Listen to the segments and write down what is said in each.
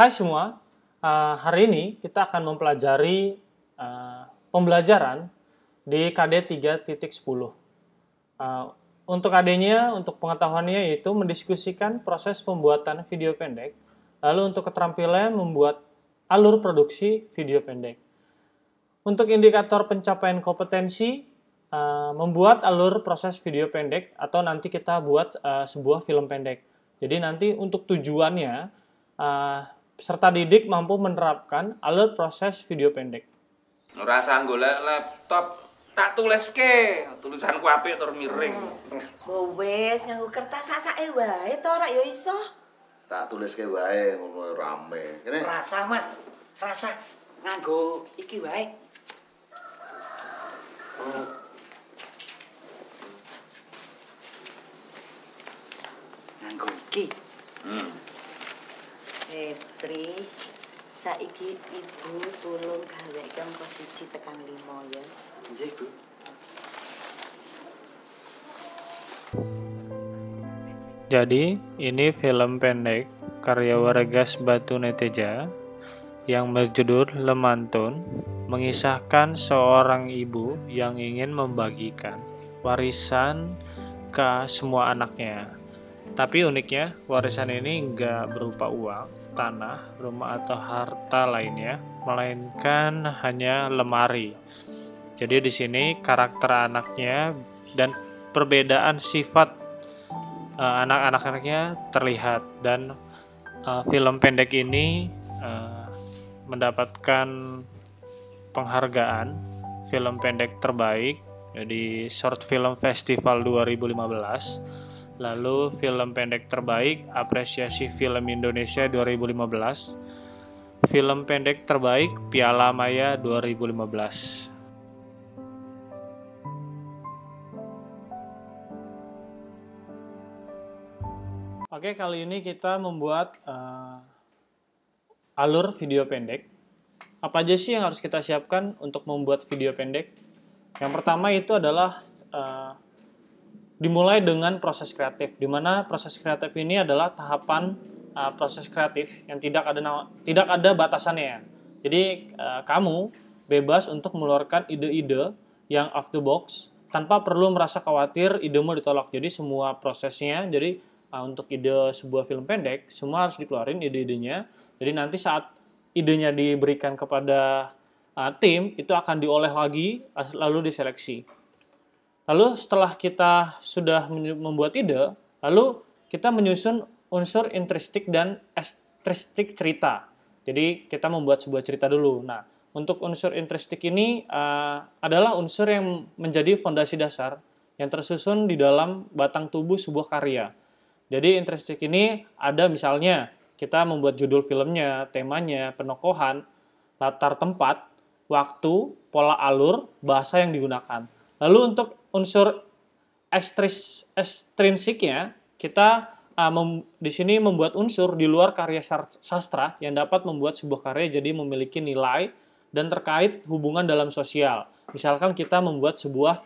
Hai semua, hari ini kita akan mempelajari pembelajaran di KD 3.10. Untuk KD-nya, untuk pengetahuannya yaitu mendiskusikan proses pembuatan video pendek, lalu untuk keterampilan membuat alur produksi video pendek. Untuk indikator pencapaian kompetensi, membuat alur proses video pendek atau nanti kita buat sebuah film pendek. Jadi nanti untuk tujuannya, peserta didik mampu menerapkan alur proses video pendek. Ngerasa golek laptop tak tuliske, tulisanku apik tur miring. Wes nganggo kertas sasake wae to ora ya iso. Tak tuliske wae ngono rame. Kene Rasa, Mas. Rasa nganggo iki wae. Nganggo iki. Istri, saiki ibu tulung gawe angka 1 tekan 5 ya. Nggih, Bu. Jadi, ini film pendek karya Wargas Batu Neteja yang berjudul Lemantun, mengisahkan seorang ibu yang ingin membagikan warisan ke semua anaknya. Tapi uniknya, warisan ini nggak berupa uang, tanah, rumah, atau harta lainnya, melainkan hanya lemari. Jadi di sini karakter anaknya dan perbedaan sifat anak-anaknya terlihat, dan film pendek ini mendapatkan penghargaan film pendek terbaik di Short Film Festival 2015. Lalu film pendek terbaik Apresiasi Film Indonesia 2015. Film pendek terbaik Piala Maya 2015. Oke, kali ini kita membuat alur video pendek. Apa aja sih yang harus kita siapkan untuk membuat video pendek? Yang pertama itu adalah dimulai dengan proses kreatif, di mana proses kreatif ini adalah tahapan proses kreatif yang tidak ada batasannya. Jadi kamu bebas untuk mengeluarkan ide-ide yang off the box tanpa perlu merasa khawatir idemu ditolak. Jadi semua prosesnya, jadi untuk ide sebuah film pendek semua harus dikeluarin ide-idenya. Jadi nanti saat idenya diberikan kepada tim, itu akan diolah lagi lalu diseleksi. Lalu setelah kita sudah membuat ide, lalu kita menyusun unsur intristik dan ekstristik cerita. Jadi kita membuat sebuah cerita dulu. Nah, untuk unsur intristik ini adalah unsur yang menjadi fondasi dasar yang tersusun di dalam batang tubuh sebuah karya. Jadi intristik ini ada misalnya kita membuat judul filmnya, temanya, penokohan, latar tempat, waktu, pola alur, bahasa yang digunakan. Lalu untuk unsur ekstrinsiknya, kita di sini membuat unsur di luar karya sastra yang dapat membuat sebuah karya jadi memiliki nilai dan terkait hubungan dalam sosial. Misalkan kita membuat sebuah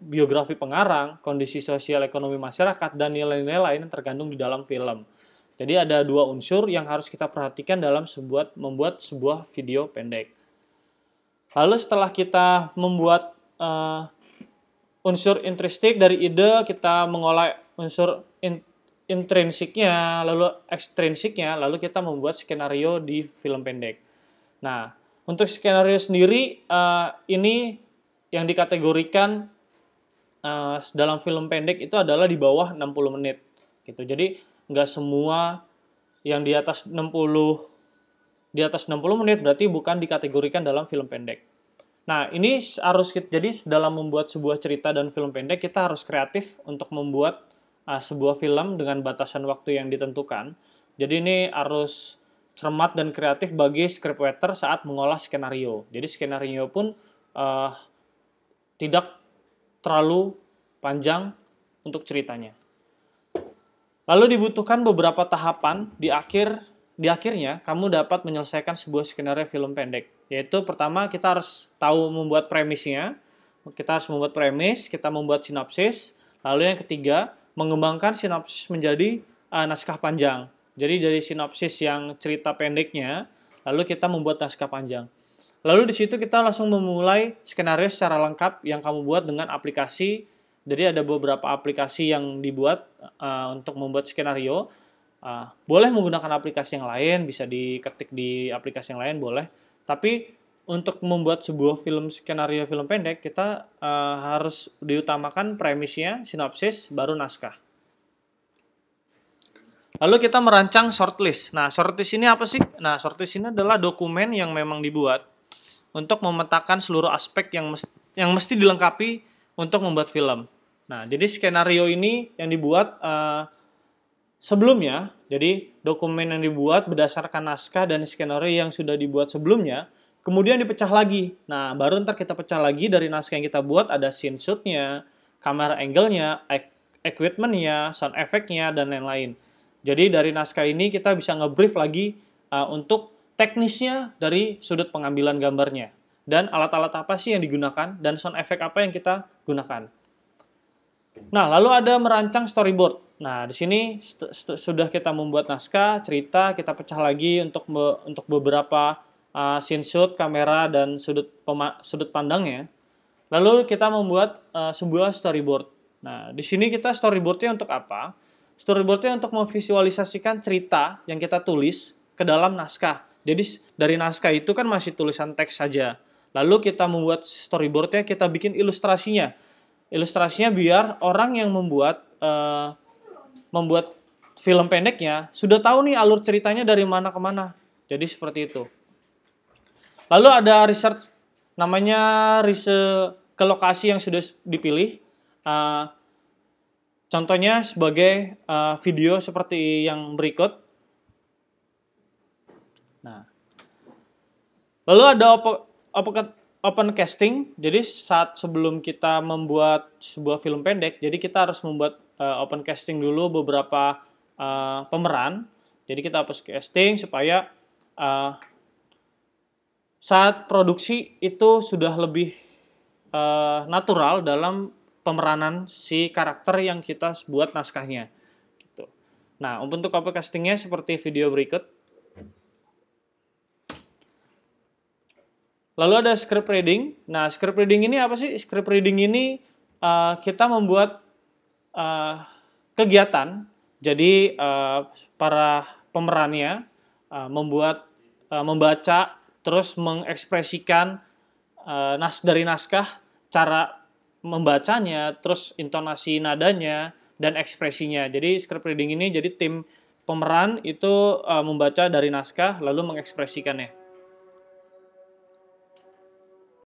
biografi pengarang, kondisi sosial ekonomi masyarakat, dan nilai-nilai lain yang terkandung di dalam film. Jadi ada dua unsur yang harus kita perhatikan dalam membuat sebuah video pendek. Lalu setelah kita membuat unsur intristik dari ide, kita mengolah unsur intrinsiknya, lalu ekstrinsiknya, lalu kita membuat skenario di film pendek. Nah, untuk skenario sendiri, ini yang dikategorikan dalam film pendek itu adalah di bawah 60 menit. Gitu. Jadi, nggak semua yang di atas 60 menit berarti bukan dikategorikan dalam film pendek. Nah, ini harus jadi dalam membuat sebuah cerita dan film pendek, kita harus kreatif untuk membuat sebuah film dengan batasan waktu yang ditentukan. Jadi ini harus cermat dan kreatif bagi scriptwriter saat mengolah skenario. Jadi skenario pun tidak terlalu panjang untuk ceritanya. Lalu dibutuhkan beberapa tahapan di akhirnya kamu dapat menyelesaikan sebuah skenario film pendek. Yaitu pertama kita harus tahu membuat premisnya, kita harus membuat premis, kita membuat sinopsis. Lalu yang ketiga, mengembangkan sinopsis menjadi naskah panjang. Jadi dari sinopsis yang cerita pendeknya, lalu kita membuat naskah panjang. Lalu di situ kita langsung memulai skenario secara lengkap yang kamu buat dengan aplikasi. Jadi ada beberapa aplikasi yang dibuat untuk membuat skenario. Boleh menggunakan aplikasi yang lain, bisa diketik di aplikasi yang lain, boleh. Tapi untuk membuat sebuah skenario film pendek, kita harus diutamakan premisnya, sinopsis, baru naskah. Lalu kita merancang shortlist. Nah, shortlist ini apa sih? Nah, shortlist ini adalah dokumen yang memang dibuat untuk memetakan seluruh aspek yang mesti dilengkapi untuk membuat film. Nah, jadi skenario ini yang dibuat sebelumnya, jadi dokumen yang dibuat berdasarkan naskah dan skenario yang sudah dibuat sebelumnya, kemudian dipecah lagi. Nah, baru ntar kita pecah lagi dari naskah yang kita buat, ada scene shoot-nya, kamera angle-nya, equipment-nya, sound effect-nya, dan lain-lain. Jadi dari naskah ini kita bisa nge-brief lagi untuk teknisnya dari sudut pengambilan gambarnya. Dan alat-alat apa sih yang digunakan, dan sound effect apa yang kita gunakan. Nah, lalu ada merancang storyboard. Nah, di sini sudah kita membuat naskah, cerita, kita pecah lagi untuk beberapa scene shoot, kamera, dan sudut pandangnya. Lalu kita membuat sebuah storyboard. Nah, di sini kita storyboardnya untuk apa? Storyboardnya untuk memvisualisasikan cerita yang kita tulis ke dalam naskah. Jadi dari naskah itu kan masih tulisan teks saja. Lalu kita membuat storyboardnya, kita bikin ilustrasinya. Ilustrasinya biar orang yang membuat film pendeknya sudah tahu nih alur ceritanya dari mana ke mana. Jadi seperti itu. Lalu ada research, namanya riset ke lokasi yang sudah dipilih. Contohnya sebagai video seperti yang berikut. Nah, lalu ada open casting. Jadi saat sebelum kita membuat sebuah film pendek, jadi kita harus membuat open casting dulu beberapa pemeran. Jadi kita open casting supaya saat produksi itu sudah lebih natural dalam pemeranan si karakter yang kita buat naskahnya. Gitu. Nah, untuk open castingnya seperti video berikut. Lalu ada script reading. Nah, script reading ini apa sih? Script reading ini kita membuat kegiatan. Jadi para pemerannya membaca, terus mengekspresikan dari naskah, cara membacanya, terus intonasi nadanya, dan ekspresinya. Jadi script reading ini, jadi tim pemeran itu membaca dari naskah, lalu mengekspresikannya.